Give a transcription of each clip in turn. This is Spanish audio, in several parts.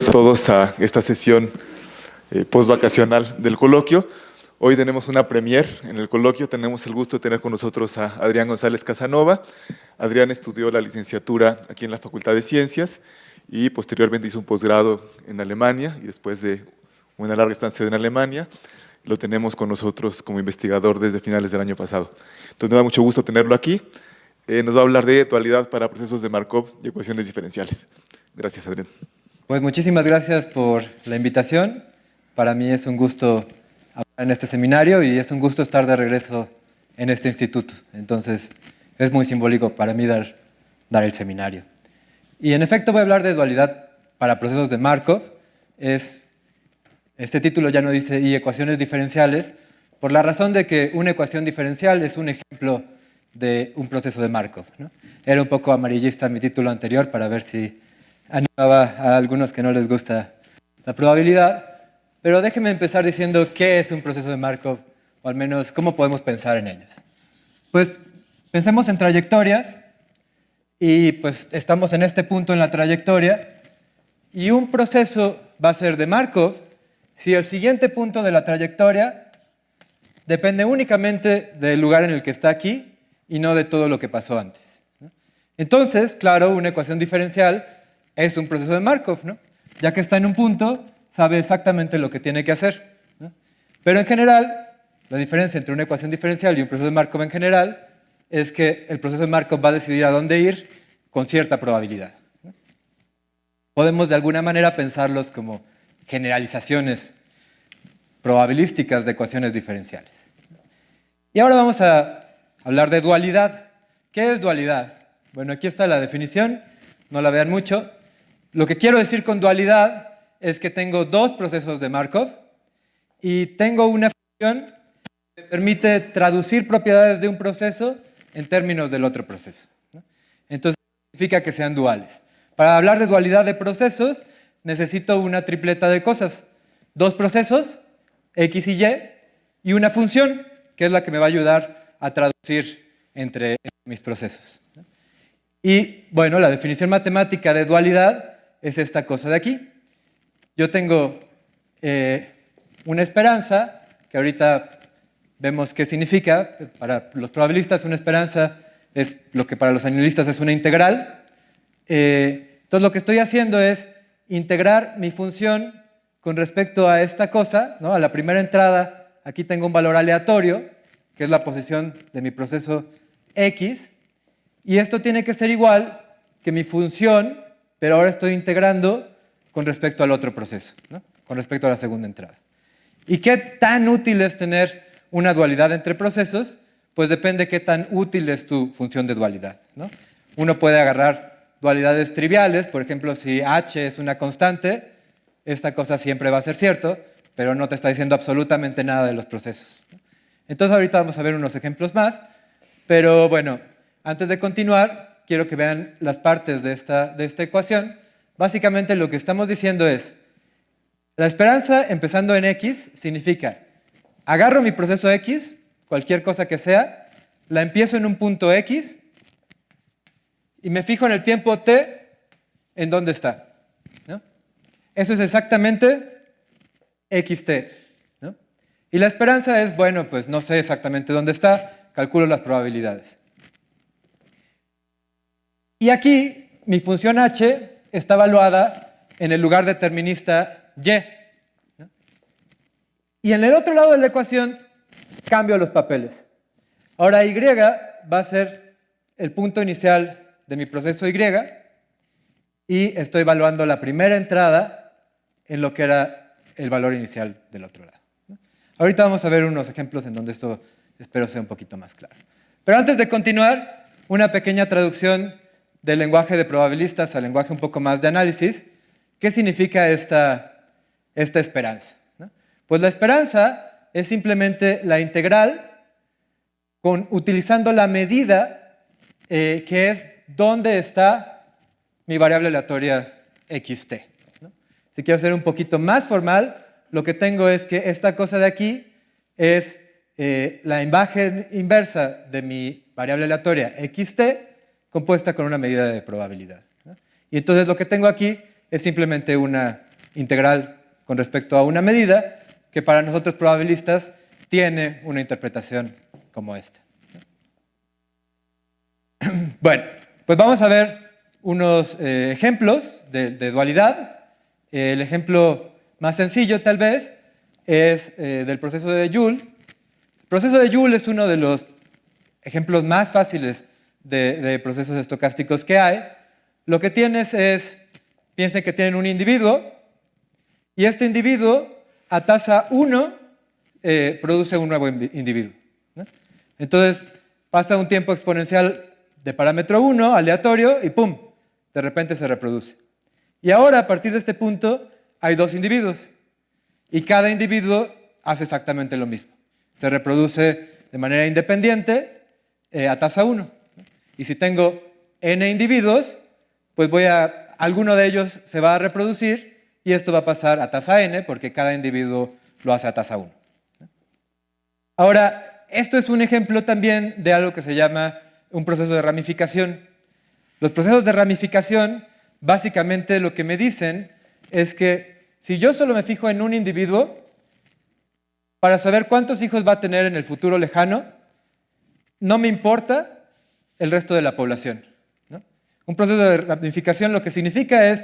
Bienvenidos todos a esta sesión post-vacacional del coloquio. Hoy tenemos una premier en el coloquio. Tenemos el gusto de tener con nosotros a Adrián González Casanova. Adrián estudió la licenciatura aquí en la Facultad de Ciencias y posteriormente hizo un posgrado en Alemania, y después de una larga estancia en Alemania, lo tenemos con nosotros como investigador desde finales del año pasado. Entonces me da mucho gusto tenerlo aquí. Nos va a hablar de dualidad para procesos de Markov y ecuaciones diferenciales. Gracias, Adrián. Pues muchísimas gracias por la invitación. Para mí es un gusto hablar en este seminario y es un gusto estar de regreso en este instituto. Entonces es muy simbólico para mí dar el seminario. Y en efecto voy a hablar de dualidad para procesos de Markov. Este título ya no dice y ecuaciones diferenciales, por la razón de que una ecuación diferencial es un ejemplo de un proceso de Markov, ¿no? Era un poco amarillista mi título anterior para ver si animaba a algunos que no les gusta la probabilidad, pero déjenme empezar diciendo qué es un proceso de Markov, o al menos cómo podemos pensar en ellos. Pues pensemos en trayectorias, y pues estamos en este punto en la trayectoria, y un proceso va a ser de Markov si el siguiente punto de la trayectoria depende únicamente del lugar en el que está aquí y no de todo lo que pasó antes, ¿no? Entonces, claro, una ecuación diferencial es un proceso de Markov, ¿no? Ya que está en un punto, sabe exactamente lo que tiene que hacer, ¿no? Pero en general, la diferencia entre una ecuación diferencial y un proceso de Markov en general es que el proceso de Markov va a decidir a dónde ir con cierta probabilidad, ¿no? Podemos de alguna manera pensarlos como generalizaciones probabilísticas de ecuaciones diferenciales. Y ahora vamos a hablar de dualidad. ¿Qué es dualidad? Bueno, aquí está la definición, no la vean mucho. Lo que quiero decir con dualidad es que tengo dos procesos de Markov y tengo una función que permite traducir propiedades de un proceso en términos del otro proceso, ¿no? Entonces, significa que sean duales. Para hablar de dualidad de procesos, necesito una tripleta de cosas. Dos procesos, X y Y una función, que es la que me va a ayudar a traducir entre mis procesos, ¿no? Y, bueno, la definición matemática de dualidad es esta cosa de aquí. Yo tengo una esperanza, que ahorita vemos qué significa. Para los probabilistas una esperanza es lo que para los analistas es una integral. Entonces lo que estoy haciendo es integrar mi función con respecto a esta cosa, ¿no? A la primera entrada, aquí tengo un valor aleatorio, que es la posición de mi proceso X, y esto tiene que ser igual que mi función, pero ahora estoy integrando con respecto al otro proceso, ¿no? Con respecto a la segunda entrada. ¿Y qué tan útil es tener una dualidad entre procesos? Pues depende qué tan útil es tu función de dualidad, ¿no? Uno puede agarrar dualidades triviales, por ejemplo, si h es una constante, esta cosa siempre va a ser cierto, pero no te está diciendo absolutamente nada de los procesos, ¿no? Entonces ahorita vamos a ver unos ejemplos más, pero bueno, antes de continuar, quiero que vean las partes de esta ecuación. Básicamente lo que estamos diciendo es, la esperanza empezando en X significa, agarro mi proceso X, cualquier cosa que sea, la empiezo en un punto X y me fijo en el tiempo t en dónde está, ¿no? Eso es exactamente xt, ¿no? Y la esperanza es, bueno, pues no sé exactamente dónde está, calculo las probabilidades. Y aquí mi función h está evaluada en el lugar determinista y, ¿no? Y en el otro lado de la ecuación cambio los papeles. Ahora y va a ser el punto inicial de mi proceso y estoy evaluando la primera entrada en lo que era el valor inicial del otro lado, ¿no? Ahorita vamos a ver unos ejemplos en donde esto espero sea un poquito más claro. Pero antes de continuar, una pequeña traducción del lenguaje de probabilistas al lenguaje un poco más de análisis. ¿Qué significa esta esperanza, ¿no? Pues la esperanza es simplemente la integral utilizando la medida que es dónde está mi variable aleatoria xt, ¿no? Si quiero ser un poquito más formal, lo que tengo es que esta cosa de aquí es la imagen inversa de mi variable aleatoria xt compuesta con una medida de probabilidad, ¿no? Y entonces lo que tengo aquí es simplemente una integral con respecto a una medida que para nosotros probabilistas tiene una interpretación como esta. Bueno, pues vamos a ver unos ejemplos de dualidad. El ejemplo más sencillo, tal vez, es del proceso de Joule. El proceso de Joule es uno de los ejemplos más fáciles de procesos estocásticos que hay. Lo que tienes es, piensen que tienen un individuo, y este individuo a tasa 1 produce un nuevo individuo, ¿no? Entonces pasa un tiempo exponencial de parámetro 1, aleatorio, y ¡pum!, de repente se reproduce. Y ahora, a partir de este punto, hay dos individuos, y cada individuo hace exactamente lo mismo. Se reproduce de manera independiente a tasa 1. Y si tengo n individuos, pues alguno de ellos se va a reproducir, y esto va a pasar a tasa n, porque cada individuo lo hace a tasa 1. Ahora, esto es un ejemplo también de algo que se llama un proceso de ramificación. Los procesos de ramificación, básicamente lo que me dicen es que si yo solo me fijo en un individuo, para saber cuántos hijos va a tener en el futuro lejano, no me importa el resto de la población, ¿no? Un proceso de ramificación lo que significa es,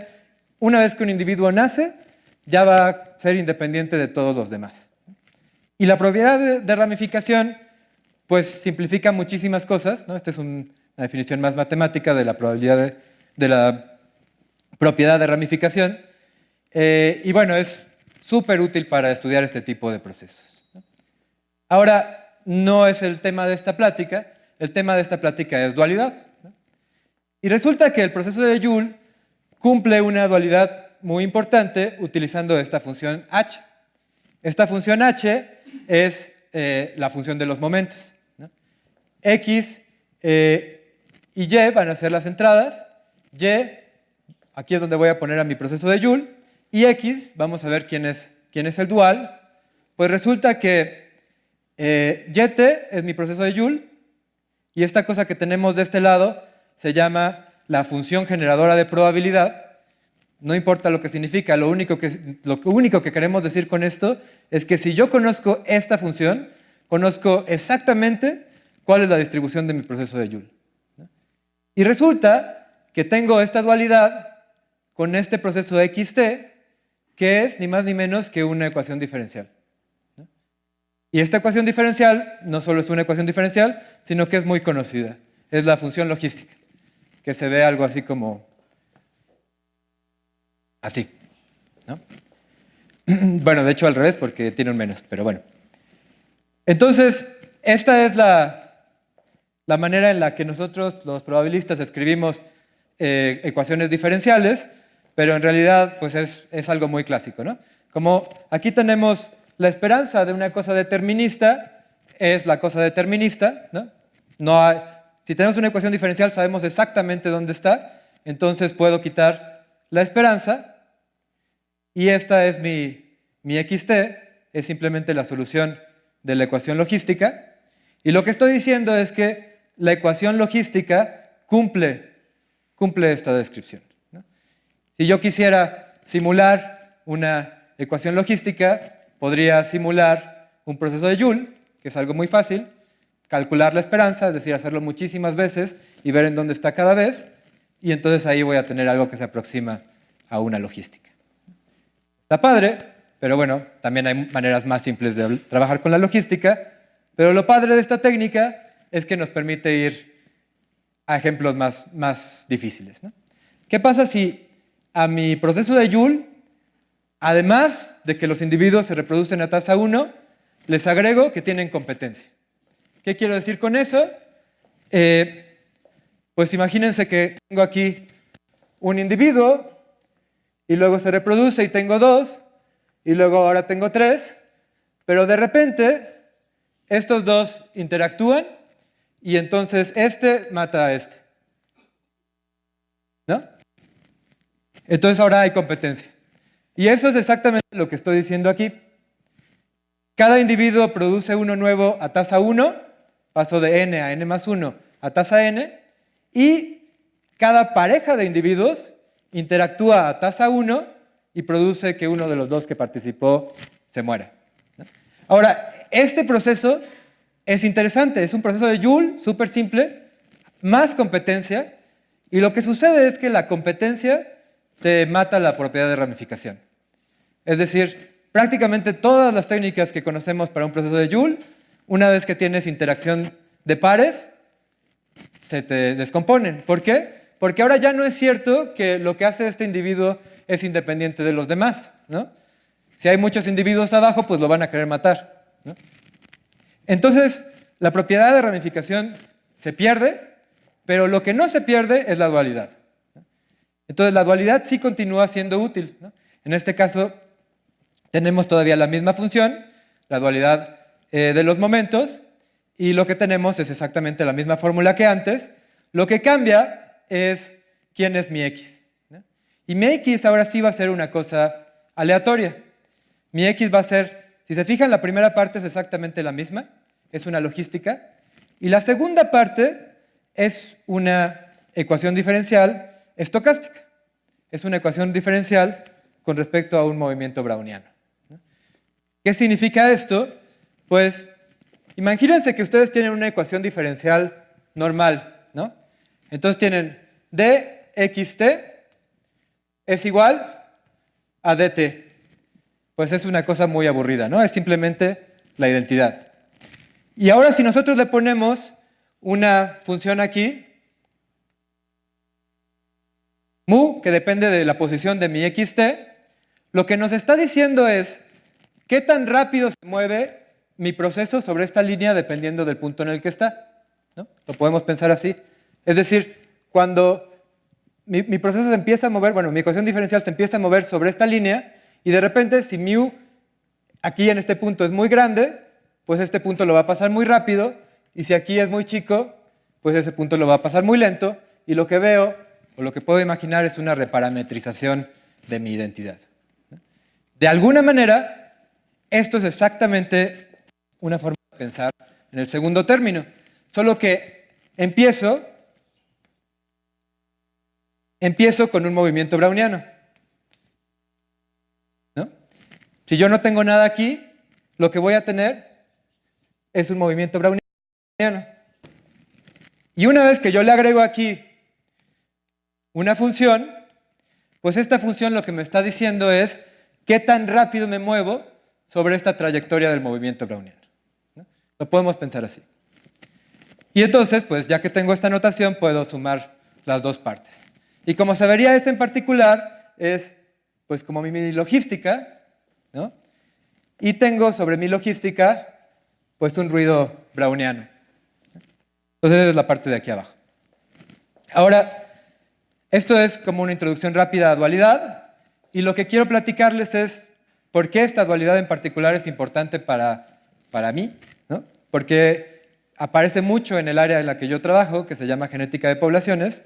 una vez que un individuo nace, ya va a ser independiente de todos los demás. Y la propiedad de ramificación, pues simplifica muchísimas cosas, ¿no? Esta es una definición más matemática de la probabilidad de la propiedad de ramificación. Y bueno, es súper útil para estudiar este tipo de procesos, ¿no? Ahora, no es el tema de esta plática. El tema de esta plática es dualidad, ¿no? Y resulta que el proceso de Joule cumple una dualidad muy importante utilizando esta función h. Esta función h es la función de los momentos, ¿no? X y y van a ser las entradas. Y, aquí es donde voy a poner a mi proceso de Joule. Y x, vamos a ver quién es el dual. Pues resulta que yt es mi proceso de Joule, y esta cosa que tenemos de este lado se llama la función generadora de probabilidad. No importa lo que significa, lo único que queremos decir con esto es que si yo conozco esta función, conozco exactamente cuál es la distribución de mi proceso de Joule, ¿no? Y resulta que tengo esta dualidad con este proceso xt, que es ni más ni menos que una ecuación diferencial, ¿no? Y esta ecuación diferencial no solo es una ecuación diferencial, sino que es muy conocida. Es la función logística, que se ve algo así como así, ¿no? Bueno, de hecho al revés, porque tiene un menos, pero bueno. Entonces, esta es la manera en la que nosotros, los probabilistas, escribimos ecuaciones diferenciales, pero en realidad pues es algo muy clásico, ¿no? Como aquí tenemos la esperanza de una cosa determinista, es la cosa determinista, ¿no? Si tenemos una ecuación diferencial sabemos exactamente dónde está, entonces puedo quitar la esperanza, y esta es mi xt, es simplemente la solución de la ecuación logística. Y lo que estoy diciendo es que la ecuación logística cumple esta descripción, ¿no? Si yo quisiera simular una ecuación logística, podría simular un proceso de Joule, que es algo muy fácil, calcular la esperanza, es decir, hacerlo muchísimas veces y ver en dónde está cada vez, y entonces ahí voy a tener algo que se aproxima a una logística. Está padre, pero bueno, también hay maneras más simples de trabajar con la logística, pero lo padre de esta técnica es que nos permite ir a ejemplos más difíciles, ¿no? ¿Qué pasa si a mi proceso de Joule, además de que los individuos se reproducen a tasa 1, les agrego que tienen competencia? ¿Qué quiero decir con eso? Pues imagínense que tengo aquí un individuo, y luego se reproduce y tengo 2, y luego ahora tengo 3, pero de repente estos dos interactúan y entonces este mata a este, ¿no? Entonces ahora hay competencia. Y eso es exactamente lo que estoy diciendo aquí. Cada individuo produce uno nuevo a tasa 1, paso de n a n más 1 a tasa n, y cada pareja de individuos interactúa a tasa 1 y produce que uno de los dos que participó se muera, ¿no? Ahora, este proceso es interesante, es un proceso de Joule, súper simple, más competencia, y lo que sucede es que la competencia te mata la propiedad de ramificación. Es decir, prácticamente todas las técnicas que conocemos para un proceso de Joule, una vez que tienes interacción de pares, se te descomponen. ¿Por qué? Porque ahora ya no es cierto que lo que hace este individuo es independiente de los demás, ¿no? Si hay muchos individuos abajo, pues lo van a querer matar, ¿no? Entonces, la propiedad de ramificación se pierde, pero lo que no se pierde es la dualidad, ¿no? Entonces, la dualidad sí continúa siendo útil, ¿no? En este caso, tenemos todavía la misma función, la dualidad de los momentos, y lo que tenemos es exactamente la misma fórmula que antes. Lo que cambia es quién es mi X, ¿no? Y mi X ahora sí va a ser una cosa aleatoria. Mi X va a ser, si se fijan, la primera parte es exactamente la misma, es una logística, y la segunda parte es una ecuación diferencial estocástica. Es una ecuación diferencial con respecto a un movimiento browniano, ¿no? ¿Qué significa esto? Pues imagínense que ustedes tienen una ecuación diferencial normal, ¿no? Entonces tienen dxt es igual a dt. Pues es una cosa muy aburrida, ¿no? Es simplemente la identidad. Y ahora si nosotros le ponemos una función aquí, mu, que depende de la posición de mi xt, lo que nos está diciendo es qué tan rápido se mueve mi proceso sobre esta línea dependiendo del punto en el que está, ¿no? Lo podemos pensar así. Es decir, cuando mi proceso se empieza a mover, bueno, mi ecuación diferencial se empieza a mover sobre esta línea y de repente si mu aquí en este punto es muy grande, pues este punto lo va a pasar muy rápido, y si aquí es muy chico, pues ese punto lo va a pasar muy lento, y lo que veo, o lo que puedo imaginar, es una reparametrización de mi identidad, ¿no? De alguna manera, esto es exactamente una forma de pensar en el segundo término, solo que empiezo con un movimiento browniano, ¿no? Si yo no tengo nada aquí, lo que voy a tener es un movimiento browniano. Y una vez que yo le agrego aquí una función, pues esta función lo que me está diciendo es qué tan rápido me muevo sobre esta trayectoria del movimiento browniano, ¿no? Lo podemos pensar así. Y entonces, pues ya que tengo esta notación, puedo sumar las dos partes. Y como se vería esta en particular, es pues como mi logística, ¿no? Y tengo sobre mi logística pues un ruido browniano. Entonces esa es la parte de aquí abajo. Ahora, esto es como una introducción rápida a dualidad, y lo que quiero platicarles es por qué esta dualidad en particular es importante para mí, ¿no? Porque aparece mucho en el área en la que yo trabajo, que se llama genética de poblaciones.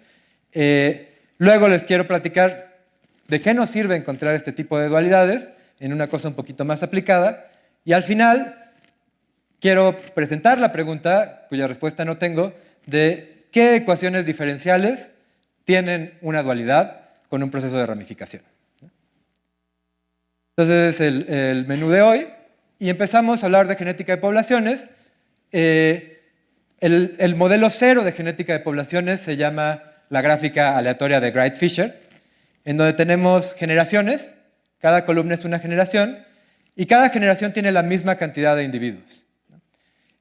Luego les quiero platicar de qué nos sirve encontrar este tipo de dualidades en una cosa un poquito más aplicada, y al final quiero presentar la pregunta, cuya respuesta no tengo, de qué ecuaciones diferenciales tienen una dualidad con un proceso de ramificación. Entonces es el menú de hoy, y empezamos a hablar de genética de poblaciones. El modelo cero de genética de poblaciones se llama la gráfica aleatoria de Wright-Fisher, en donde tenemos generaciones, cada columna es una generación, y cada generación tiene la misma cantidad de individuos.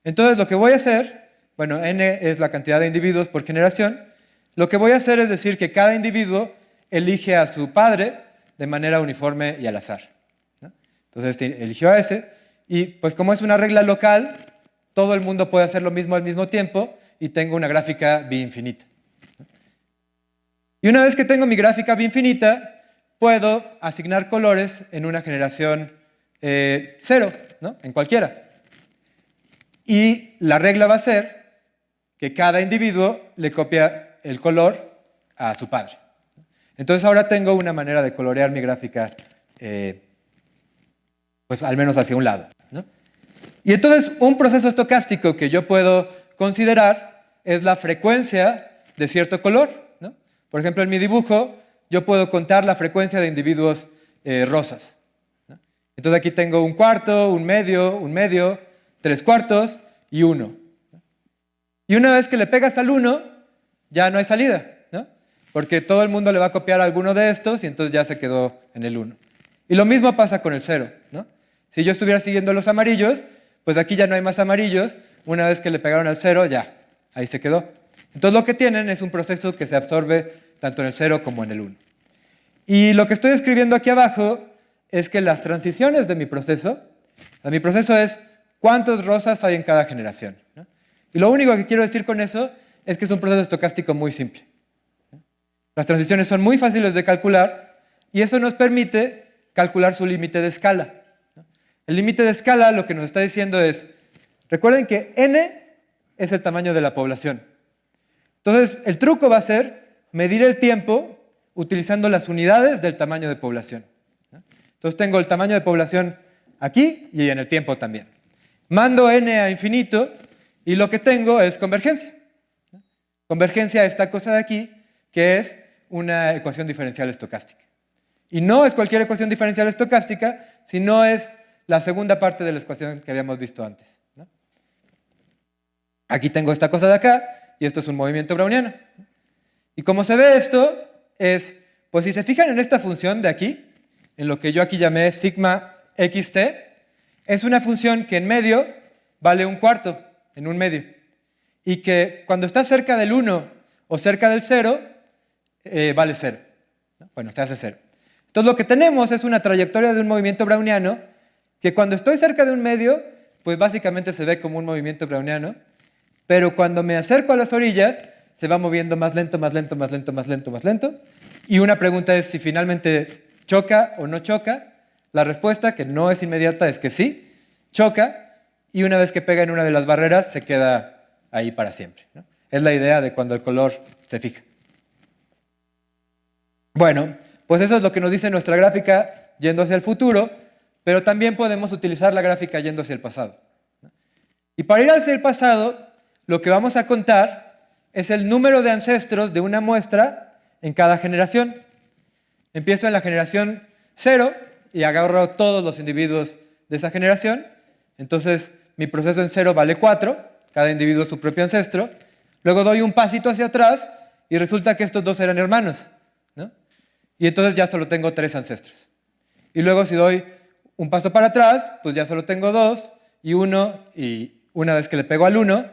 Entonces lo que voy a hacer, bueno, n es la cantidad de individuos por generación, lo que voy a hacer es decir que cada individuo elige a su padre de manera uniforme y al azar, ¿no? Entonces eligió a ese, y pues como es una regla local, todo el mundo puede hacer lo mismo al mismo tiempo, y tengo una gráfica bi-infinita. Y una vez que tengo mi gráfica bi-infinita, puedo asignar colores en una generación cero, ¿no? En cualquiera. Y la regla va a ser que cada individuo le copia el color a su padre. Entonces ahora tengo una manera de colorear mi gráfica, pues al menos hacia un lado, ¿no? Y entonces un proceso estocástico que yo puedo considerar es la frecuencia de cierto color, ¿no? Por ejemplo, en mi dibujo yo puedo contar la frecuencia de individuos rosas, ¿no? Entonces aquí tengo un cuarto, un medio, 3/4 y 1. Y una vez que le pegas al 1, ya no hay salida, ¿no? Porque todo el mundo le va a copiar alguno de estos y entonces ya se quedó en el 1. Y lo mismo pasa con el 0, ¿no? Si yo estuviera siguiendo los amarillos, pues aquí ya no hay más amarillos. Una vez que le pegaron al 0, ya, ahí se quedó. Entonces lo que tienen es un proceso que se absorbe tanto en el 0 como en el 1. Y lo que estoy escribiendo aquí abajo es que las transiciones de mi proceso es cuántas rosas hay en cada generación, ¿no? Y lo único que quiero decir con eso es que es un proceso estocástico muy simple. Las transiciones son muy fáciles de calcular y eso nos permite calcular su límite de escala. El límite de escala lo que nos está diciendo es, recuerden que n es el tamaño de la población. Entonces, el truco va a ser medir el tiempo utilizando las unidades del tamaño de población. Entonces, tengo el tamaño de población aquí y en el tiempo también. Mando n a infinito y lo que tengo es convergencia. Convergencia a esta cosa de aquí, que es una ecuación diferencial estocástica. Y no es cualquier ecuación diferencial estocástica, sino es la segunda parte de la ecuación que habíamos visto antes, ¿no? Aquí tengo esta cosa de acá, y esto es un movimiento browniano. Y como se ve esto, es, pues si se fijan en esta función de aquí, en lo que yo aquí llamé sigma xt, es una función que en medio vale 1/4, en un medio. Y que cuando está cerca del 1 o cerca del 0, vale 0, ¿no? Bueno, se hace 0. Entonces lo que tenemos es una trayectoria de un movimiento browniano que cuando estoy cerca de un medio, pues básicamente se ve como un movimiento browniano, pero cuando me acerco a las orillas, se va moviendo más lento, más lento, más lento, más lento, más lento. Y una pregunta es si finalmente choca o no choca. La respuesta, que no es inmediata, es que sí, choca, y una vez que pega en una de las barreras, se queda ahí para siempre, ¿no? Es la idea de cuando el color se fija. Bueno, pues eso es lo que nos dice nuestra gráfica yendo hacia el futuro, pero también podemos utilizar la gráfica yendo hacia el pasado, ¿no? Y para ir hacia el pasado, lo que vamos a contar es el número de ancestros de una muestra en cada generación. Empiezo en la generación 0 y agarro todos los individuos de esa generación. Entonces, mi proceso en 0 vale 4, cada individuo es su propio ancestro. Luego doy un pasito hacia atrás y resulta que estos dos eran hermanos, ¿no? Y entonces ya solo tengo 3 ancestros. Y luego si doy un paso para atrás, pues ya solo tengo 2 y 1, y una vez que le pego al 1,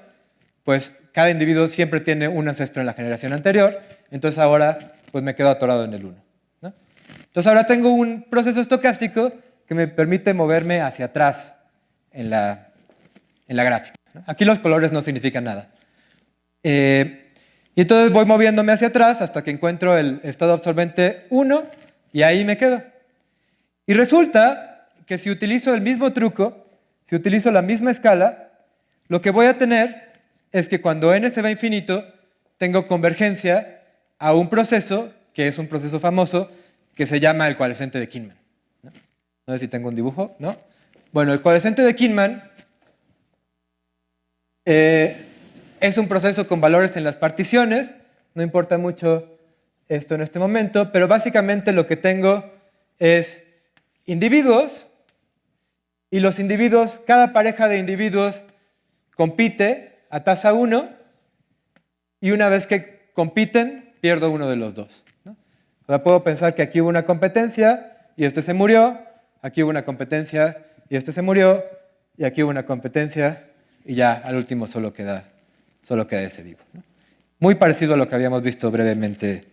pues cada individuo siempre tiene un ancestro en la generación anterior, entonces ahora pues me quedo atorado en el 1, ¿no? Entonces ahora tengo un proceso estocástico que me permite moverme hacia atrás en la gráfica, ¿no? Aquí los colores no significan nada. Y entonces voy moviéndome hacia atrás hasta que encuentro el estado absorbente 1 y ahí me quedo. Y resulta que si utilizo el mismo truco, si utilizo la misma escala, lo que voy a tener es que cuando n se va a infinito, tengo convergencia a un proceso, que es un proceso famoso, que se llama el coalescente de Kinman, ¿no? No sé si tengo un dibujo, ¿no? Bueno, el coalescente de Kinman es un proceso con valores en las particiones, no importa mucho esto en este momento, pero básicamente lo que tengo es individuos, y los individuos, cada pareja de individuos compite a tasa 1, y una vez que compiten, pierdo uno de los dos, ¿no? O sea, puedo pensar que aquí hubo una competencia y este se murió, aquí hubo una competencia y este se murió, y aquí hubo una competencia y ya al último solo queda ese vivo, ¿no? Muy parecido a lo que habíamos visto brevemente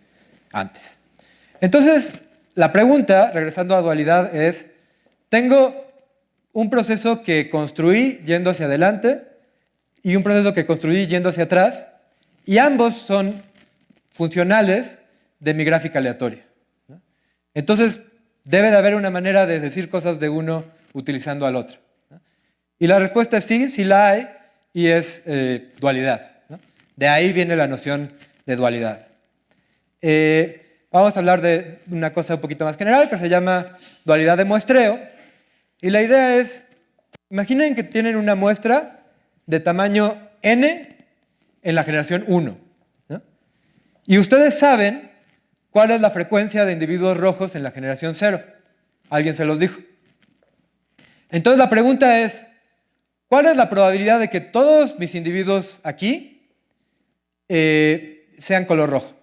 antes. Entonces, la pregunta, regresando a dualidad, es, tengo un proceso que construí yendo hacia adelante y un proceso que construí yendo hacia atrás, y ambos son funcionales de mi gráfica aleatoria, ¿no? Entonces, debe de haber una manera de decir cosas de uno utilizando al otro, ¿no? Y la respuesta es sí, sí la hay, y es dualidad, ¿no? De ahí viene la noción de dualidad. Vamos a hablar de una cosa un poquito más general que se llama dualidad de muestreo. Y la idea es, imaginen que tienen una muestra de tamaño n en la generación 1, ¿no? Y ustedes saben cuál es la frecuencia de individuos rojos en la generación 0. Alguien se los dijo. Entonces la pregunta es, ¿cuál es la probabilidad de que todos mis individuos aquí sean color rojo?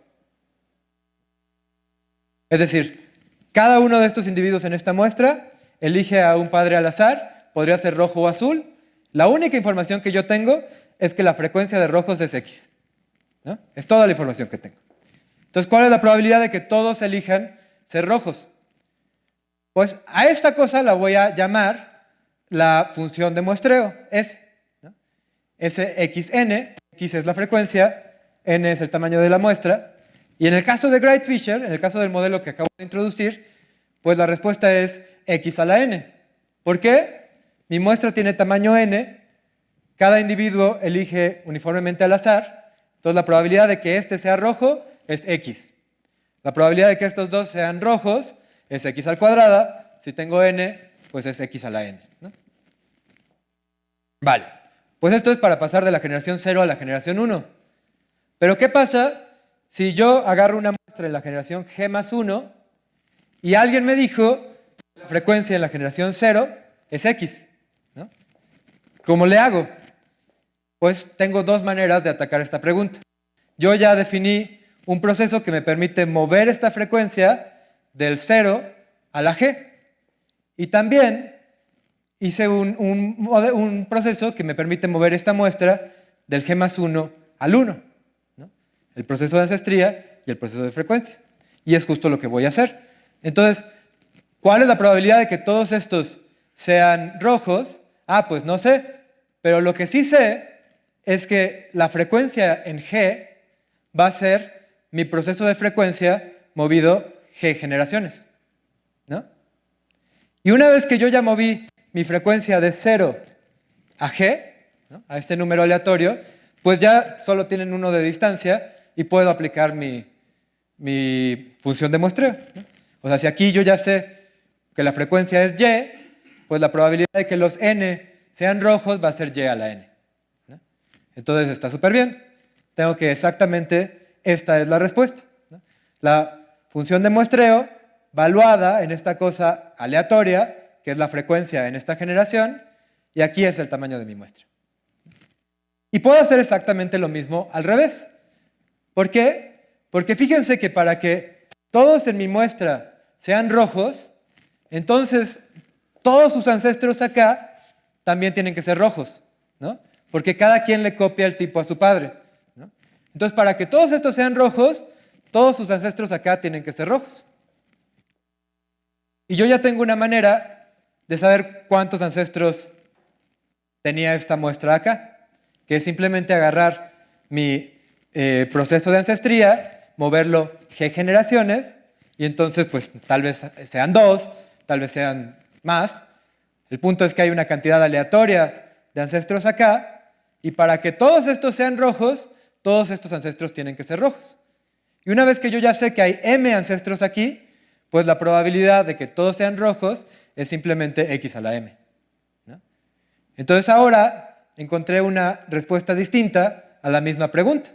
Es decir, cada uno de estos individuos en esta muestra elige a un padre al azar, podría ser rojo o azul. La única información que yo tengo es que la frecuencia de rojos es X, ¿no? Es toda la información que tengo. Entonces, ¿cuál es la probabilidad de que todos elijan ser rojos? Pues a esta cosa la voy a llamar la función de muestreo, S, ¿no? Sxn, X es la frecuencia, N es el tamaño de la muestra. Y en el caso de Greitfisher, en el caso del modelo que acabo de introducir, pues la respuesta es X a la N. ¿Por qué? Mi muestra tiene tamaño N, cada individuo elige uniformemente al azar, entonces la probabilidad de que este sea rojo es X. La probabilidad de que estos dos sean rojos es X al cuadrada, si tengo N, pues es X a la N, ¿no? Vale, pues esto es para pasar de la generación 0 a la generación 1. Pero ¿qué pasa si yo agarro una muestra en la generación G más 1 y alguien me dijo que la frecuencia en la generación 0 es X, ¿no? ¿Cómo le hago? Pues tengo dos maneras de atacar esta pregunta. Yo ya definí un proceso que me permite mover esta frecuencia del 0 a la G. Y también hice un proceso que me permite mover esta muestra del G más 1 al 1, ¿no? El proceso de ancestría y el proceso de frecuencia. Y es justo lo que voy a hacer. Entonces, ¿cuál es la probabilidad de que todos estos sean rojos? Ah, pues no sé. Pero lo que sí sé es que la frecuencia en G va a ser mi proceso de frecuencia movido G generaciones, ¿no? Y una vez que yo ya moví mi frecuencia de 0 a G, ¿no?, a este número aleatorio, pues ya solo tienen uno de distancia y puedo aplicar mi función de muestreo, ¿no? O sea, si aquí yo ya sé que la frecuencia es Y, pues la probabilidad de que los N sean rojos va a ser Y a la N, ¿no? Entonces está súper bien. Tengo que exactamente esta es la respuesta, ¿no? La función de muestreo valuada en esta cosa aleatoria, que es la frecuencia en esta generación, y aquí es el tamaño de mi muestra. Y puedo hacer exactamente lo mismo al revés. ¿Por qué? Porque fíjense que para que todos en mi muestra sean rojos, entonces todos sus ancestros acá también tienen que ser rojos, ¿no? Porque cada quien le copia el tipo a su padre, ¿no? Entonces, para que todos estos sean rojos, todos sus ancestros acá tienen que ser rojos. Y yo ya tengo una manera de saber cuántos ancestros tenía esta muestra acá, que es simplemente agarrar mi proceso de ancestría, moverlo G generaciones, y entonces pues tal vez sean 2, tal vez sean más. El punto es que hay una cantidad aleatoria de ancestros acá, y para que todos estos sean rojos, todos estos ancestros tienen que ser rojos. Y una vez que yo ya sé que hay M ancestros aquí, pues la probabilidad de que todos sean rojos es simplemente X a la M, ¿no? Entonces ahora encontré una respuesta distinta a la misma pregunta,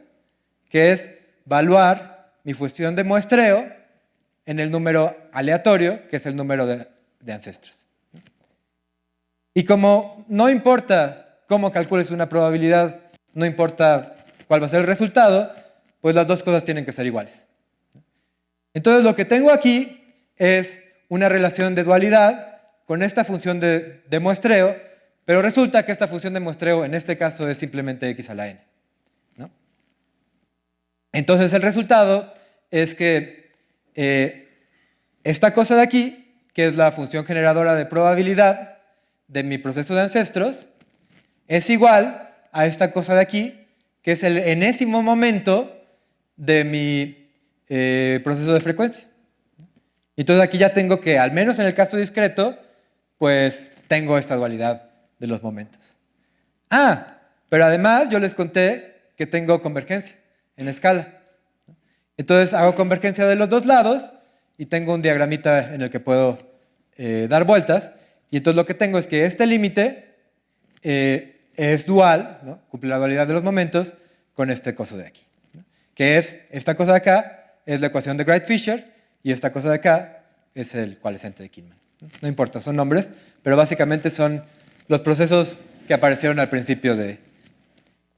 que es evaluar mi función de muestreo en el número aleatorio, que es el número de ancestros. Y como no importa cómo calcules una probabilidad, no importa cuál va a ser el resultado, pues las dos cosas tienen que ser iguales. Entonces lo que tengo aquí es una relación de dualidad con esta función de muestreo, pero resulta que esta función de muestreo en este caso es simplemente X a la N, ¿no? Entonces el resultado es que esta cosa de aquí, que es la función generadora de probabilidad de mi proceso de ancestros, es igual a esta cosa de aquí, que es el enésimo momento de mi proceso de frecuencia. Entonces aquí ya tengo que, al menos en el caso discreto, pues tengo esta dualidad de los momentos. Ah, pero además yo les conté que tengo convergencia en escala. Entonces hago convergencia de los dos lados y tengo un diagramita en el que puedo dar vueltas. Y entonces lo que tengo es que este límite es dual, ¿no?, cumple la dualidad de los momentos con este coso de aquí, ¿no?, que es esta cosa de acá, es la ecuación de Greitfisher, y esta cosa de acá es el coalescente de Kinman. No importa, son nombres, pero básicamente son los procesos que aparecieron al principio de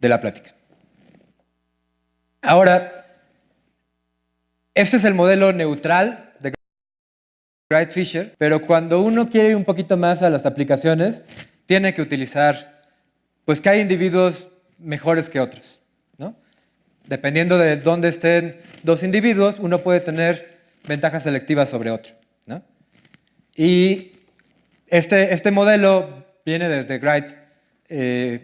la plática. Ahora, este es el modelo neutral de Wright-Fisher, pero cuando uno quiere ir un poquito más a las aplicaciones, tiene que utilizar, pues que hay individuos mejores que otros, ¿no? Dependiendo de dónde estén dos individuos, uno puede tener ventajas selectivas sobre otro, ¿no? Y este modelo viene desde Wright.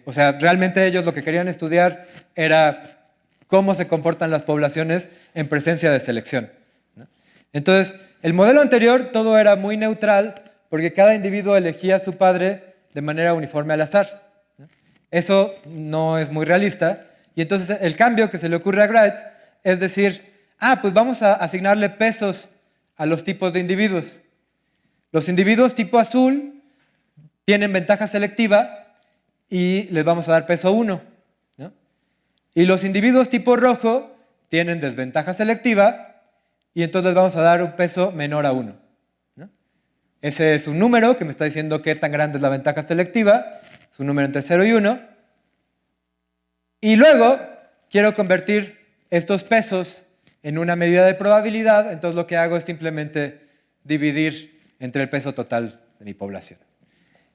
O sea, realmente ellos lo que querían estudiar era cómo se comportan las poblaciones en presencia de selección, ¿no? Entonces, el modelo anterior todo era muy neutral porque cada individuo elegía a su padre de manera uniforme al azar, ¿no? Eso no es muy realista y entonces el cambio que se le ocurre a Wright es decir, pues vamos a asignarle pesos a los tipos de individuos. Los individuos tipo azul tienen ventaja selectiva y les vamos a dar peso 1, ¿no? Y los individuos tipo rojo tienen desventaja selectiva y entonces les vamos a dar un peso menor a 1, ¿no? Ese es un número que me está diciendo qué tan grande es la ventaja selectiva, es un número entre 0 y 1. Y luego quiero convertir estos pesos en una medida de probabilidad, entonces lo que hago es simplemente dividir entre el peso total de mi población.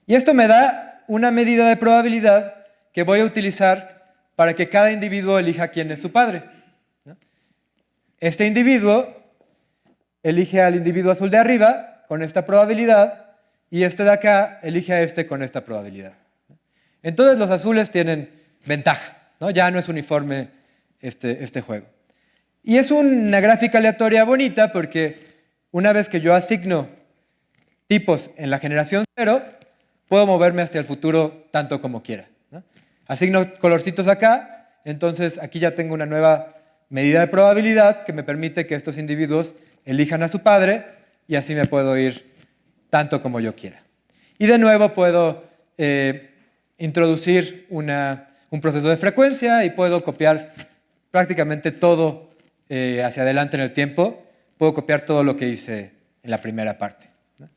Y esto me da una medida de probabilidad que voy a utilizar para que cada individuo elija quién es su padre, ¿no? Este individuo elige al individuo azul de arriba con esta probabilidad y este de acá elige a este con esta probabilidad. Entonces los azules tienen ventaja, ¿no? Ya no es uniforme este juego. Y es una gráfica aleatoria bonita porque una vez que yo asigno tipos en la generación 0, puedo moverme hacia el futuro tanto como quiera, ¿no? Asigno colorcitos acá, entonces aquí ya tengo una nueva medida de probabilidad que me permite que estos individuos elijan a su padre y así me puedo ir tanto como yo quiera. Y de nuevo puedo introducir un proceso de frecuencia y puedo copiar prácticamente todo hacia adelante en el tiempo. Puedo copiar todo lo que hice en la primera parte, ¿no?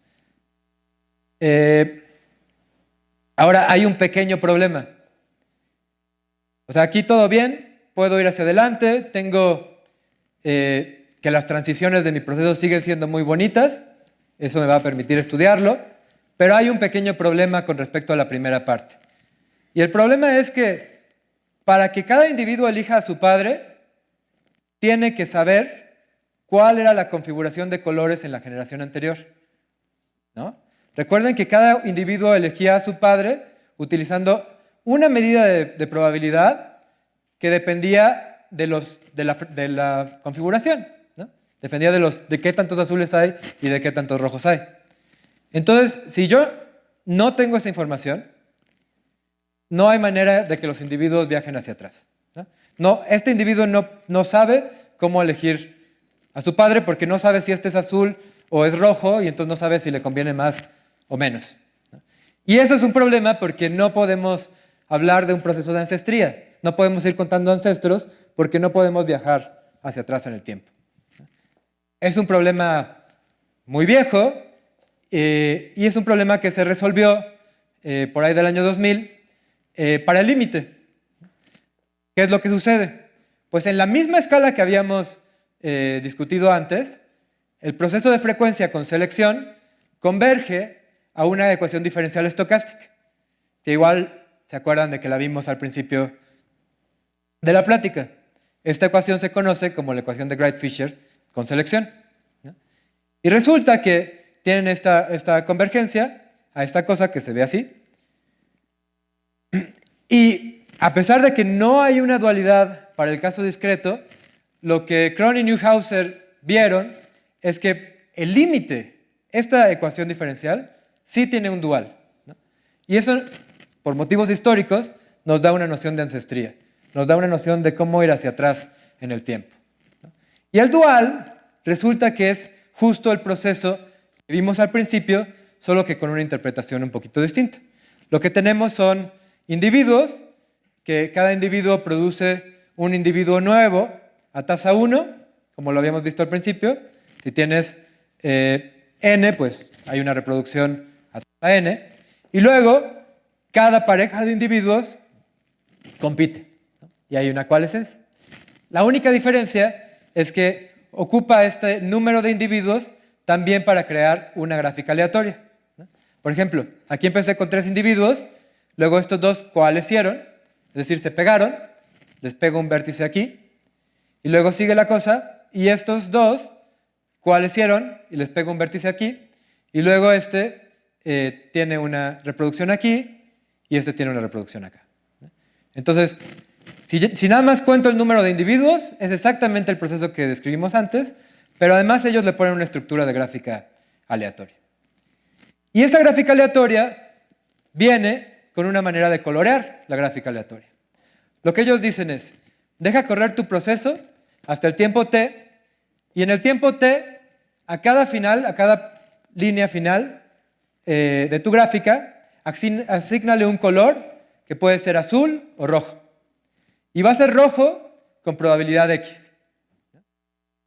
Ahora hay un pequeño problema. O sea, aquí todo bien, puedo ir hacia adelante, tengo que las transiciones de mi proceso siguen siendo muy bonitas, eso me va a permitir estudiarlo, pero hay un pequeño problema con respecto a la primera parte. Y el problema es que para que cada individuo elija a su padre, tiene que saber cuál era la configuración de colores en la generación anterior, ¿no? Recuerden que cada individuo elegía a su padre utilizando una medida de probabilidad que dependía de la configuración, ¿no? Dependía de qué tantos azules hay y de qué tantos rojos hay. Entonces, si yo no tengo esa información, no hay manera de que los individuos viajen hacia atrás, ¿no? Este individuo no sabe cómo elegir a su padre porque no sabe si este es azul o es rojo y entonces no sabe si le conviene más o menos, ¿no? Y eso es un problema porque no podemos hablar de un proceso de ancestría. No podemos ir contando ancestros porque no podemos viajar hacia atrás en el tiempo. Es un problema muy viejo y es un problema que se resolvió por ahí del año 2000 para el límite. ¿Qué es lo que sucede? Pues en la misma escala que habíamos discutido antes, el proceso de frecuencia con selección converge a una ecuación diferencial estocástica, que igual se acuerdan de que la vimos al principio de la plática. Esta ecuación se conoce como la ecuación de Wright-Fisher con selección, ¿no? Y resulta que tienen esta convergencia a esta cosa que se ve así. Y a pesar de que no hay una dualidad para el caso discreto, lo que Krohn y Neuhauser vieron es que el límite, esta ecuación diferencial, sí tiene un dual, ¿no? Y eso, por motivos históricos, nos da una noción de ancestría, nos da una noción de cómo ir hacia atrás en el tiempo, ¿no? Y el dual resulta que es justo el proceso que vimos al principio, solo que con una interpretación un poquito distinta. Lo que tenemos son individuos, que cada individuo produce un individuo nuevo a tasa 1, como lo habíamos visto al principio. Si tienes n, pues hay una reproducción a n, y luego cada pareja de individuos compite, ¿no? Y hay una coalescencia. La única diferencia es que ocupa este número de individuos también para crear una gráfica aleatoria, ¿no? Por ejemplo, aquí empecé con 3 individuos, luego estos dos coalescieron, es decir, se pegaron, les pego un vértice aquí, y luego sigue la cosa, y estos dos coalescieron y les pego un vértice aquí, y luego tiene una reproducción aquí, y este tiene una reproducción acá. Entonces, si nada más cuento el número de individuos, es exactamente el proceso que describimos antes, pero además ellos le ponen una estructura de gráfica aleatoria. Y esa gráfica aleatoria viene con una manera de colorear la gráfica aleatoria. Lo que ellos dicen es, deja correr tu proceso hasta el tiempo t, y en el tiempo t, a cada línea final de tu gráfica, asígnale un color que puede ser azul o rojo. Y va a ser rojo con probabilidad X.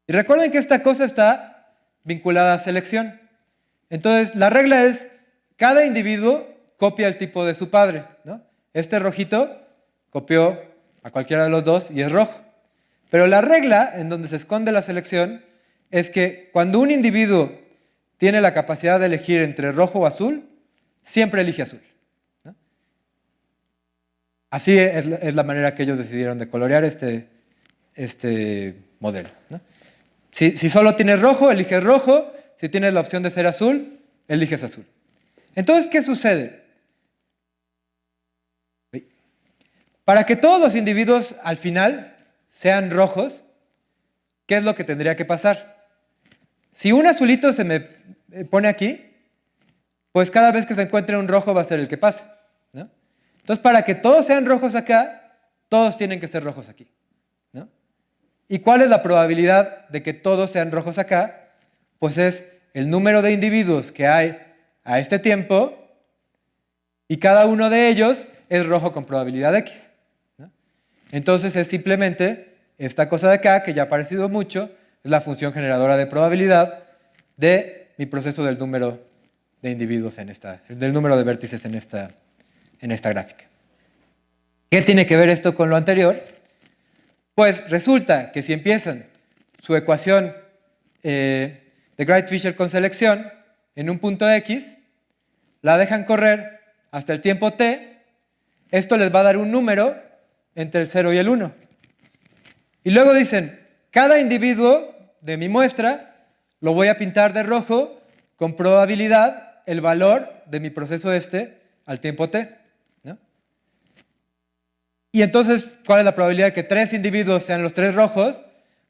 Y recuerden que esta cosa está vinculada a selección. Entonces, la regla es, cada individuo copia el tipo de su padre, ¿no? Este rojito copió a cualquiera de los dos y es rojo. Pero la regla en donde se esconde la selección es que cuando un individuo tiene la capacidad de elegir entre rojo o azul, siempre elige azul. Así es la manera que ellos decidieron de colorear este modelo, ¿no? Si solo tienes rojo, eliges rojo. Si tienes la opción de ser azul, eliges azul. Entonces, ¿qué sucede? Para que todos los individuos al final sean rojos, ¿qué es lo que tendría que pasar? Si un azulito se me pone aquí, pues cada vez que se encuentre un rojo va a ser el que pase, ¿no? Entonces, para que todos sean rojos acá, todos tienen que ser rojos aquí, ¿no? ¿Y cuál es la probabilidad de que todos sean rojos acá? Pues es el número de individuos que hay a este tiempo, y cada uno de ellos es rojo con probabilidad X, ¿no? Entonces es simplemente esta cosa de acá, que ya ha aparecido mucho, es la función generadora de probabilidad de mi proceso del número de individuos del número de vértices en esta gráfica. ¿Qué tiene que ver esto con lo anterior? Pues resulta que si empiezan su ecuación de Greit-Fisher con selección en un punto X, la dejan correr hasta el tiempo t, esto les va a dar un número entre el 0 y el 1. Y luego dicen, cada individuo de mi muestra lo voy a pintar de rojo con probabilidad el valor de mi proceso al tiempo t, ¿no? Y entonces, ¿cuál es la probabilidad de que 3 individuos sean los 3 rojos?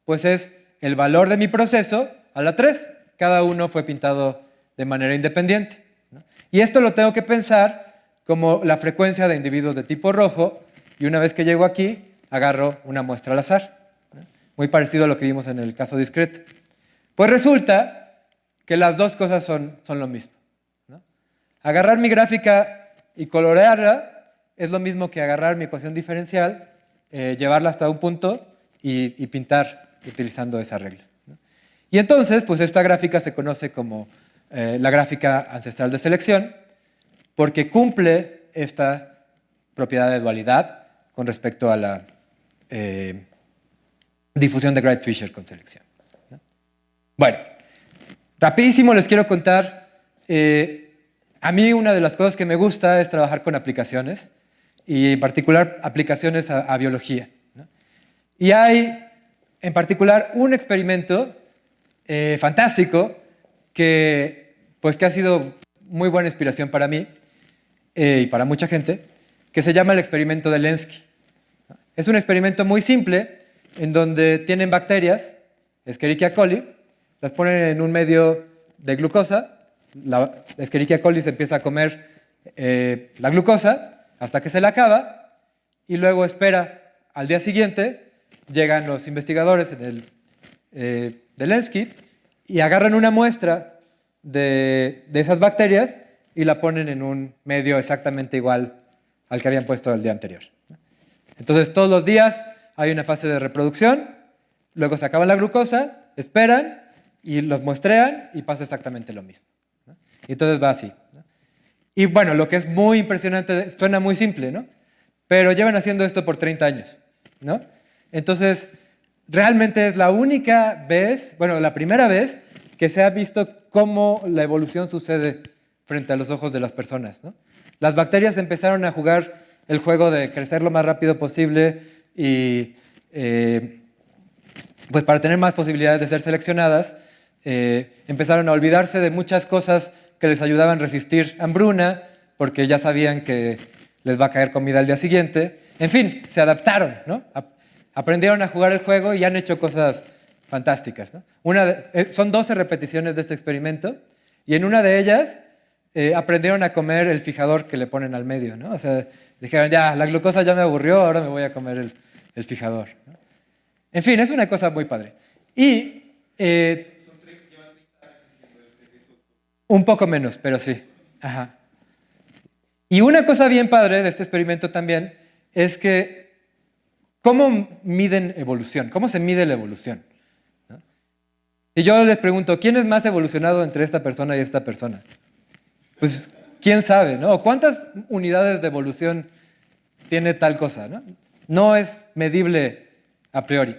Pues es el valor de mi proceso a la 3. Cada uno fue pintado de manera independiente, ¿no? Y esto lo tengo que pensar como la frecuencia de individuos de tipo rojo, y una vez que llego aquí, agarro una muestra al azar, ¿no? Muy parecido a lo que vimos en el caso discreto. Pues resulta que las dos cosas son lo mismo, ¿no? Agarrar mi gráfica y colorearla es lo mismo que agarrar mi ecuación diferencial, llevarla hasta un punto y pintar utilizando esa regla, ¿no? Y entonces, pues esta gráfica se conoce como la gráfica ancestral de selección, porque cumple esta propiedad de dualidad con respecto a la difusión de Greit-Fisher con selección, ¿no? Bueno, rapidísimo les quiero contar, a mí una de las cosas que me gusta es trabajar con aplicaciones, y en particular aplicaciones a biología, ¿no? Y hay en particular un experimento fantástico que ha sido muy buena inspiración para mí y para mucha gente, que se llama el experimento de Lenski. Es un experimento muy simple en donde tienen bacterias, Escherichia coli, las ponen en un medio de glucosa, la Escherichia coli se empieza a comer la glucosa hasta que se la acaba, y luego espera al día siguiente, llegan los investigadores de Lenski y agarran una muestra de esas bacterias y la ponen en un medio exactamente igual al que habían puesto el día anterior. Entonces, todos los días hay una fase de reproducción, luego se acaba la glucosa, esperan, y los muestrean y pasa exactamente lo mismo, ¿no? Y entonces va así, ¿no? Y bueno, lo que es muy impresionante, suena muy simple, ¿no? Pero llevan haciendo esto por 30 años, ¿no? Entonces, realmente es la única vez, bueno, la primera vez que se ha visto cómo la evolución sucede frente a los ojos de las personas, ¿no? Las bacterias empezaron a jugar el juego de crecer lo más rápido posible y pues para tener más posibilidades de ser seleccionadas, empezaron a olvidarse de muchas cosas que les ayudaban a resistir hambruna, porque ya sabían que les va a caer comida al día siguiente. En fin, se adaptaron, ¿no? Aprendieron a jugar el juego y han hecho cosas fantásticas, ¿no? Son 12 repeticiones de este experimento y en una de ellas aprendieron a comer el fijador que le ponen al medio, ¿no? O sea, dijeron, ya, la glucosa ya me aburrió, ahora me voy a comer el fijador, ¿no? En fin, es una cosa muy padre. Y un poco menos, pero sí. Ajá. Y una cosa bien padre de este experimento también es que ¿cómo miden evolución? ¿Cómo se mide la evolución? ¿No? Y yo les pregunto, ¿quién es más evolucionado entre esta persona y esta persona? Pues, ¿quién sabe, no? ¿Cuántas unidades de evolución tiene tal cosa, no? No es medible a priori.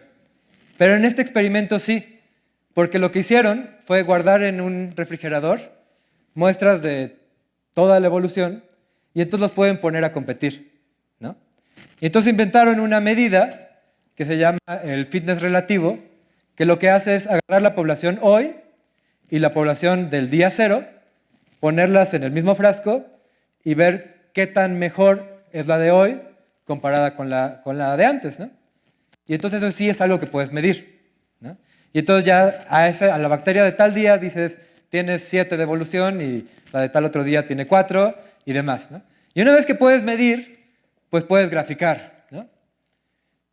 Pero en este experimento sí, porque lo que hicieron fue guardar en un refrigerador muestras de toda la evolución y entonces los pueden poner a competir, ¿no? Y entonces inventaron una medida que se llama el fitness relativo, que lo que hace es agarrar la población hoy y la población del día cero, ponerlas en el mismo frasco y ver qué tan mejor es la de hoy comparada con la de antes, ¿no? Y entonces eso sí es algo que puedes medir, ¿no? Y entonces ya a la bacteria de tal día dices, tienes 7 de evolución y la de tal otro día tiene 4 y demás, ¿no? Y una vez que puedes medir, pues puedes graficar, ¿no?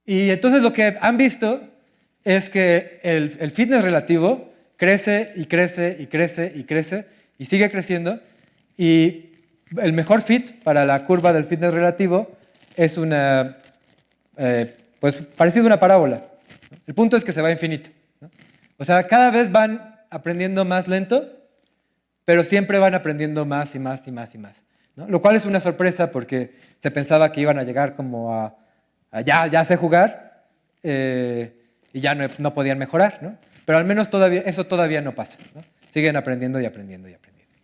Y entonces lo que han visto es que el fitness relativo crece y crece y crece y crece y sigue creciendo y el mejor fit para la curva del fitness relativo es una, pues parecido a una parábola. El punto es que se va a infinito, ¿no? O sea, cada vez van aprendiendo más lento, pero siempre van aprendiendo más y más y más y más, ¿no? Lo cual es una sorpresa porque se pensaba que iban a llegar como a ya sé jugar y ya no podían mejorar, ¿no? Pero al menos eso todavía no pasa, ¿no? Siguen aprendiendo y aprendiendo y aprendiendo.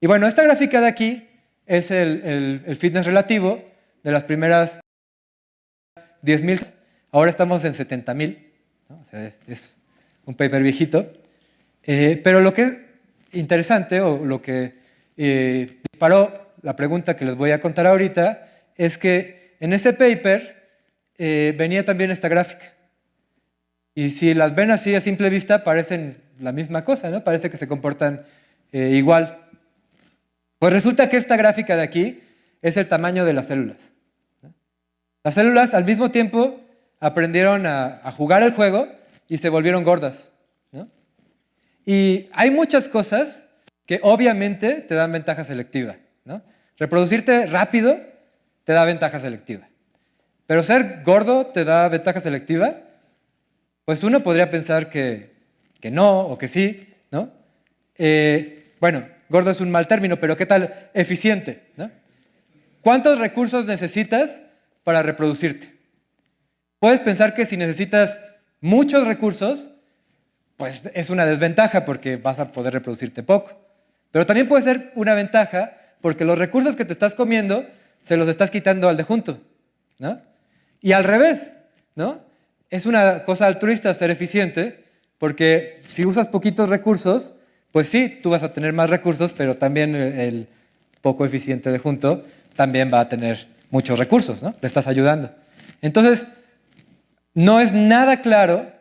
Y bueno, esta gráfica de aquí es el fitness relativo de las primeras 10,000. Ahora estamos en 70,000, ¿no? O sea, es un paper viejito. Pero lo que es interesante, o lo que disparó la pregunta que les voy a contar ahorita, es que en ese paper venía también esta gráfica. Y si las ven así a simple vista, parecen la misma cosa, ¿no? Parece que se comportan igual. Pues resulta que esta gráfica de aquí es el tamaño de las células, ¿no? Las células al mismo tiempo aprendieron a jugar el juego y se volvieron gordas, ¿no? Y hay muchas cosas que obviamente te dan ventaja selectiva, ¿no? Reproducirte rápido te da ventaja selectiva. Pero ser gordo te da ventaja selectiva. Pues uno podría pensar que no o que sí, ¿no? Bueno, gordo es un mal término, pero ¿qué tal eficiente, ¿no? ¿Cuántos recursos necesitas para reproducirte? Puedes pensar que si necesitas muchos recursos, pues es una desventaja porque vas a poder reproducirte poco. Pero también puede ser una ventaja porque los recursos que te estás comiendo se los estás quitando al de junto, ¿no? Y al revés, ¿no? Es una cosa altruista ser eficiente porque si usas poquitos recursos, pues sí, tú vas a tener más recursos, pero también el poco eficiente de junto también va a tener muchos recursos, ¿no? Le estás ayudando. Entonces, no es nada claro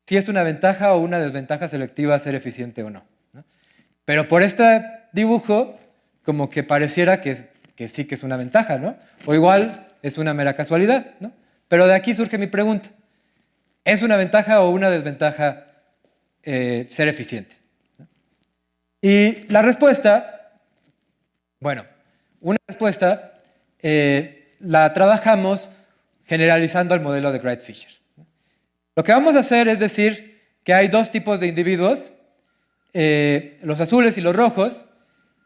si es una ventaja o una desventaja selectiva ser eficiente o no, ¿no? Pero por este dibujo, como que pareciera que sí que es una ventaja, ¿no? O igual es una mera casualidad, ¿no? Pero de aquí surge mi pregunta. ¿Es una ventaja o una desventaja ser eficiente? ¿No? Y la respuesta, bueno, una respuesta la trabajamos generalizando al modelo de Wright-Fisher. Lo que vamos a hacer es decir que hay dos tipos de individuos, los azules y los rojos,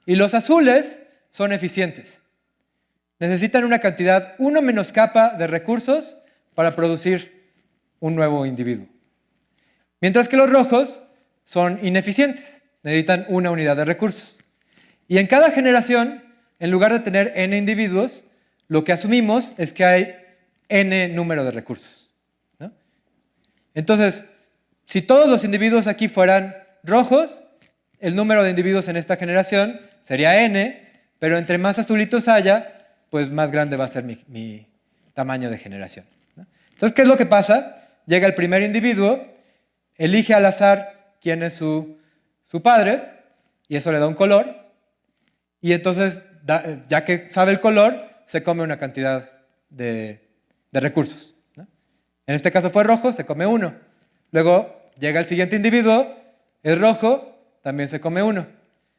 y los azules son eficientes. Necesitan una cantidad 1 menos kappa de recursos para producir un nuevo individuo. Mientras que los rojos son ineficientes, necesitan una unidad de recursos. Y en cada generación, en lugar de tener n individuos, lo que asumimos es que hay n número de recursos, ¿no? Entonces, si todos los individuos aquí fueran rojos, el número de individuos en esta generación sería n, pero entre más azulitos haya, pues más grande va a ser mi tamaño de generación, ¿no? Entonces, ¿qué es lo que pasa? Llega el primer individuo, elige al azar quién es su padre, y eso le da un color, y entonces, ya que sabe el color, se come una cantidad de recursos, ¿no? En este caso fue rojo, se come 1. Luego llega el siguiente individuo, es rojo, también se come 1.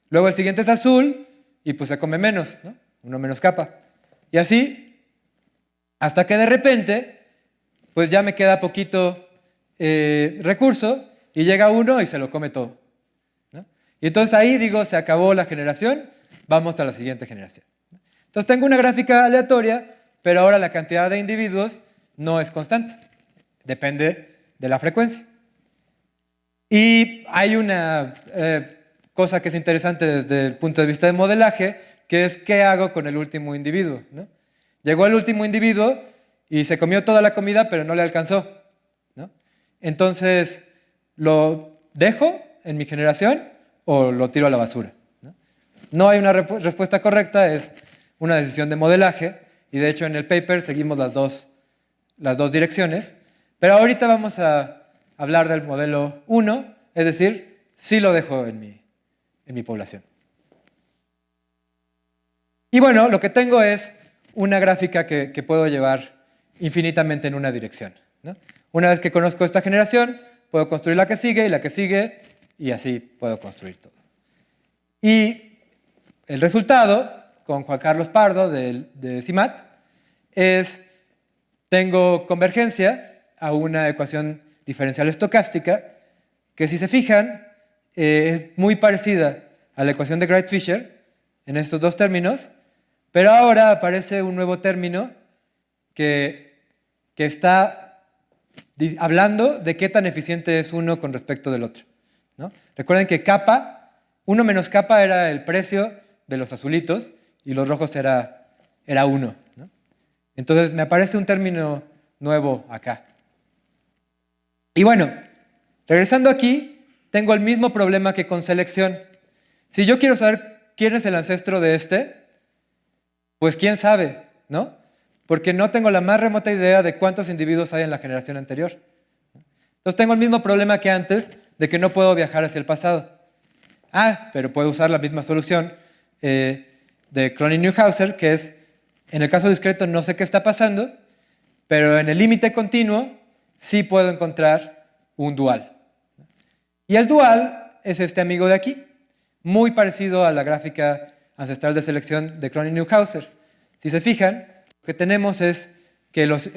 Luego el siguiente es azul, y pues se come menos, ¿no? 1 menos kappa. Y así, hasta que de repente, pues ya me queda poquito recurso, y llega 1 y se lo come todo, ¿no? Y entonces ahí digo, se acabó la generación, vamos a la siguiente generación. Entonces tengo una gráfica aleatoria, pero ahora la cantidad de individuos no es constante, depende de la frecuencia. Y hay una cosa que es interesante desde el punto de vista de modelaje, que es qué hago con el último individuo, ¿no? Llegó el último individuo y se comió toda la comida, pero no le alcanzó, ¿no? Entonces, ¿lo dejo en mi generación o lo tiro a la basura? No hay una respuesta correcta, es una decisión de modelaje, y de hecho en el paper seguimos las dos direcciones, pero ahorita vamos a hablar del modelo 1, es decir, sí lo dejo en mi población. Y bueno, lo que tengo es una gráfica que puedo llevar infinitamente en una dirección, ¿no? Una vez que conozco esta generación, puedo construir la que sigue y la que sigue, y así puedo construir todo. Y el resultado, con Juan Carlos Pardo de CIMAT, tengo convergencia a una ecuación diferencial estocástica que, si se fijan, es muy parecida a la ecuación de Wright-Fisher en estos dos términos, pero ahora aparece un nuevo término que está hablando de qué tan eficiente es uno con respecto del otro, ¿no? Recuerden que kappa, 1 menos kappa era el precio de los azulitos y los rojos era 1, ¿no? Entonces me aparece un término nuevo acá. Y bueno, regresando aquí, tengo el mismo problema que con selección. Si yo quiero saber quién es el ancestro de este, pues quién sabe, ¿no? Porque no tengo la más remota idea de cuántos individuos hay en la generación anterior. Entonces tengo el mismo problema que antes, de que no puedo viajar hacia el pasado. Pero puedo usar la misma solución de Kronig-Neuhauser, que es, en el caso discreto no sé qué está pasando, pero en el límite continuo sí puedo encontrar un dual. Y el dual es este amigo de aquí, muy parecido a la gráfica ancestral de selección de Kronig-Neuhauser. Si se fijan, lo que tenemos es que los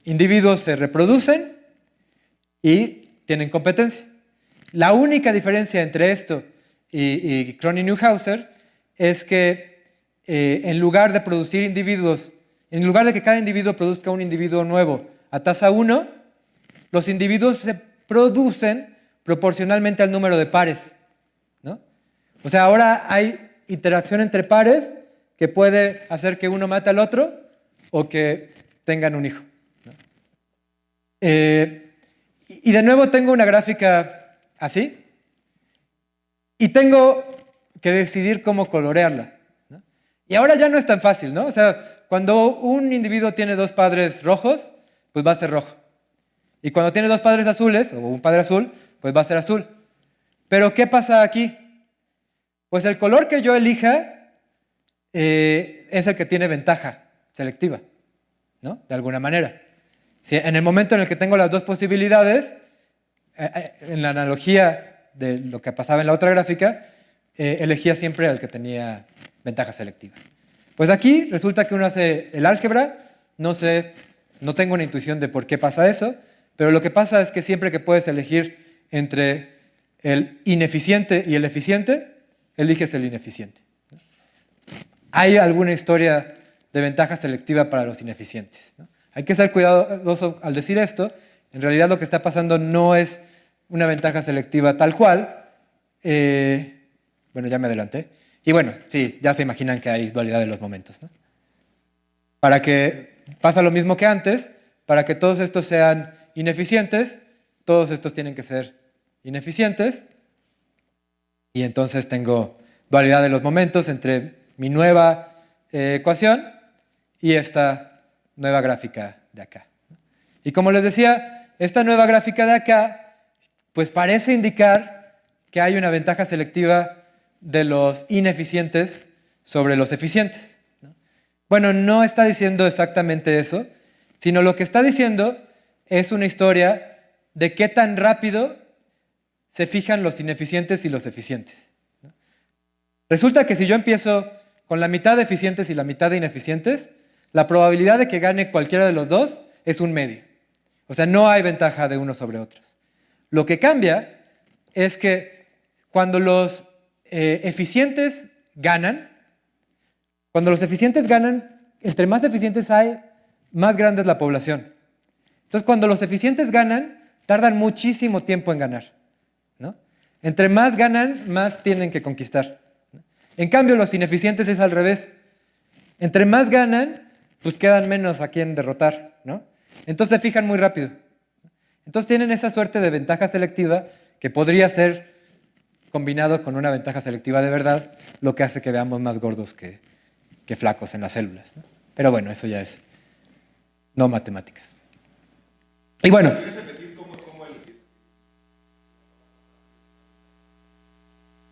individuos se reproducen y tienen competencia. La única diferencia entre esto y Kronig-Neuhauser es que en lugar de producir individuos, en lugar de que cada individuo produzca un individuo nuevo a tasa 1, los individuos se producen proporcionalmente al número de pares, ¿no? O sea, ahora hay interacción entre pares que puede hacer que uno mate al otro o que tengan un hijo, ¿no? Y de nuevo tengo una gráfica así y tengo que decidir cómo colorearla, ¿no? Y ahora ya no es tan fácil, ¿no? O sea, cuando un individuo tiene dos padres rojos, pues va a ser rojo. Y cuando tiene dos padres azules, o un padre azul, pues va a ser azul. Pero ¿qué pasa aquí? Pues el color que yo elija es el que tiene ventaja selectiva, ¿no? De alguna manera. Si en el momento en el que tengo las dos posibilidades, en la analogía de lo que pasaba en la otra gráfica, elegía siempre al que tenía ventaja selectiva. Pues aquí resulta que uno hace el álgebra, no tengo una intuición de por qué pasa eso, pero lo que pasa es que siempre que puedes elegir entre el ineficiente y el eficiente, eliges el ineficiente. Hay alguna historia de ventaja selectiva para los ineficientes, ¿no? Hay que ser cuidadoso al decir esto. En realidad lo que está pasando no es una ventaja selectiva tal cual. Bueno, ya me adelanté. Y bueno, sí, ya se imaginan que hay dualidad de los momentos, ¿no? Pasa lo mismo que antes, para que todos estos sean ineficientes, todos estos tienen que ser ineficientes. Y entonces tengo dualidad de los momentos entre mi nueva ecuación y esta nueva gráfica de acá. Y como les decía, esta nueva gráfica de acá pues parece indicar que hay una ventaja selectiva de los ineficientes sobre los eficientes, ¿no? Bueno, no está diciendo exactamente eso, sino lo que está diciendo es una historia de qué tan rápido se fijan los ineficientes y los eficientes, ¿no? Resulta que si yo empiezo con la mitad de eficientes y la mitad de ineficientes, la probabilidad de que gane cualquiera de los dos es un medio. O sea, no hay ventaja de unos sobre otros. Lo que cambia es que cuando los eficientes ganan, entre más eficientes hay, más grande es la población. Entonces, cuando los eficientes ganan, tardan muchísimo tiempo en ganar, ¿no? Entre más ganan, más tienen que conquistar, ¿no? En cambio, los ineficientes es al revés. Entre más ganan, pues quedan menos a quien derrotar, ¿no? Entonces se fijan muy rápido. Entonces tienen esa suerte de ventaja selectiva que podría ser combinado con una ventaja selectiva de verdad, lo que hace que veamos más gordos que flacos en las células, ¿no? Pero bueno, eso ya es no matemáticas. Y bueno,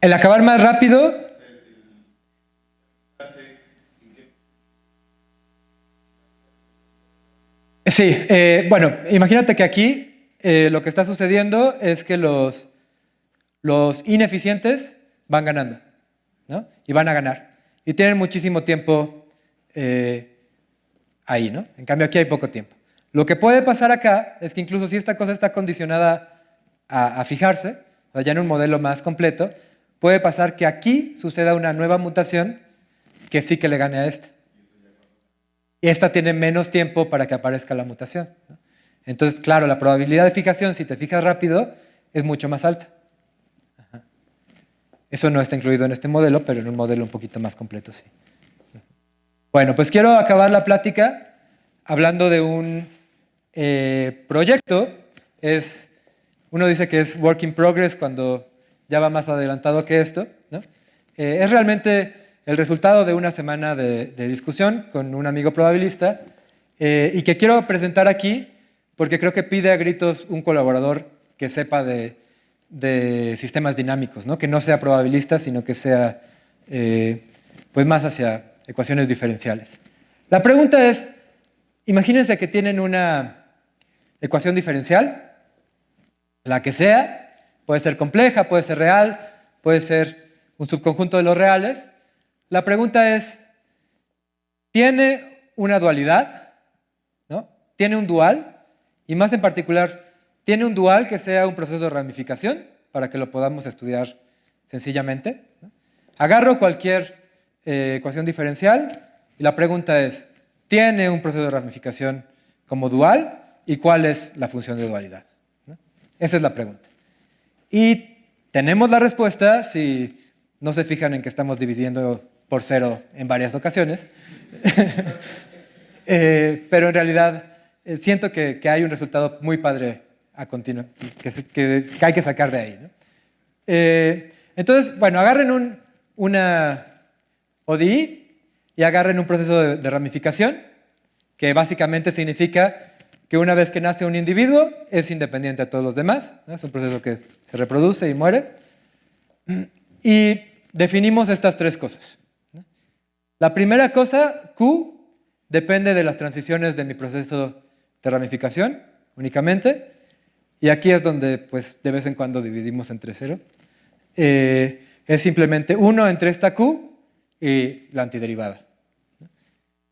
el acabar más rápido. Sí, bueno, imagínate que aquí lo que está sucediendo es que los ineficientes van ganando, ¿no? Y van a ganar. Y tienen muchísimo tiempo ahí, ¿no? En cambio aquí hay poco tiempo. Lo que puede pasar acá es que incluso si esta cosa está condicionada a fijarse, o sea, ya en un modelo más completo, puede pasar que aquí suceda una nueva mutación que sí que le gane a esta. Y esta tiene menos tiempo para que aparezca la mutación, ¿no? Entonces, claro, la probabilidad de fijación, si te fijas rápido, es mucho más alta. Ajá. Eso no está incluido en este modelo, pero en un modelo un poquito más completo sí. Bueno, pues quiero acabar la plática hablando de un proyecto. Uno dice que es work in progress cuando ya va más adelantado que esto, ¿no? Es realmente el resultado de una semana de discusión con un amigo probabilista y que quiero presentar aquí porque creo que pide a gritos un colaborador que sepa de sistemas dinámicos, ¿no? Que no sea probabilista, sino que sea pues más hacia ecuaciones diferenciales. La pregunta es, imagínense que tienen una ecuación diferencial, la que sea, puede ser compleja, puede ser real, puede ser un subconjunto de los reales. La pregunta es, ¿tiene una dualidad? ¿No? ¿Tiene un dual? Y más en particular, ¿tiene un dual que sea un proceso de ramificación para que lo podamos estudiar sencillamente, ¿no? Agarro cualquier ecuación diferencial y la pregunta es, ¿tiene un proceso de ramificación como dual? ¿Y cuál es la función de dualidad? ¿No? Esa es la pregunta. Y tenemos la respuesta si no se fijan en que estamos dividiendo por cero en varias ocasiones. Pero en realidad siento que hay un resultado muy padre a continuo, que hay que sacar de ahí, ¿no? Entonces, bueno, agarren una ODI y agarren un proceso de ramificación, que básicamente significa que una vez que nace un individuo es independiente de todos los demás, ¿no? Es un proceso que se reproduce y muere. Y definimos estas tres cosas. La primera cosa, Q, depende de las transiciones de mi proceso de ramificación únicamente. Y aquí es donde, pues, de vez en cuando dividimos entre cero. Es simplemente 1 entre esta Q y la antiderivada.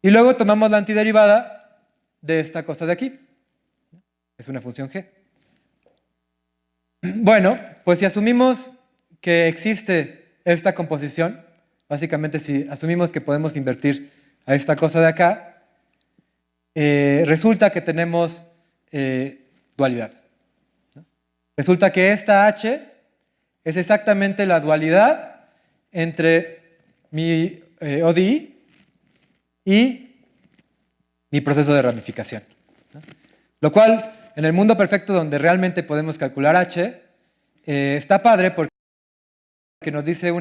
Y luego tomamos la antiderivada de esta cosa de aquí. Es una función G. Bueno, pues si asumimos que existe esta composición, básicamente si asumimos que podemos invertir a esta cosa de acá, resulta que tenemos dualidad, ¿no? Resulta que esta H es exactamente la dualidad entre mi ODI y mi proceso de ramificación, ¿no? Lo cual, en el mundo perfecto donde realmente podemos calcular H, está padre porque nos dice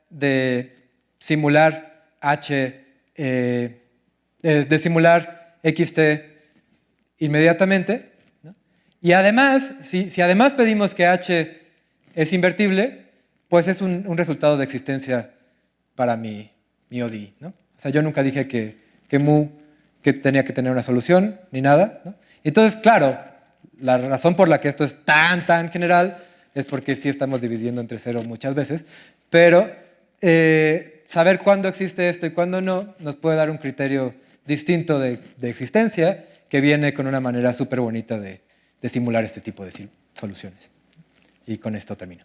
de simular H, de simular XT inmediatamente, ¿no? Y además, si además pedimos que H es invertible, pues es un resultado de existencia para mi ODI, ¿no? O sea, yo nunca dije que mu que tenía que tener una solución, ni nada, ¿no? Entonces, claro, la razón por la que esto es tan general es porque sí estamos dividiendo entre cero muchas veces, pero saber cuándo existe esto y cuándo no nos puede dar un criterio distinto de existencia que viene con una manera súper bonita de simular este tipo de soluciones. Y con esto termino.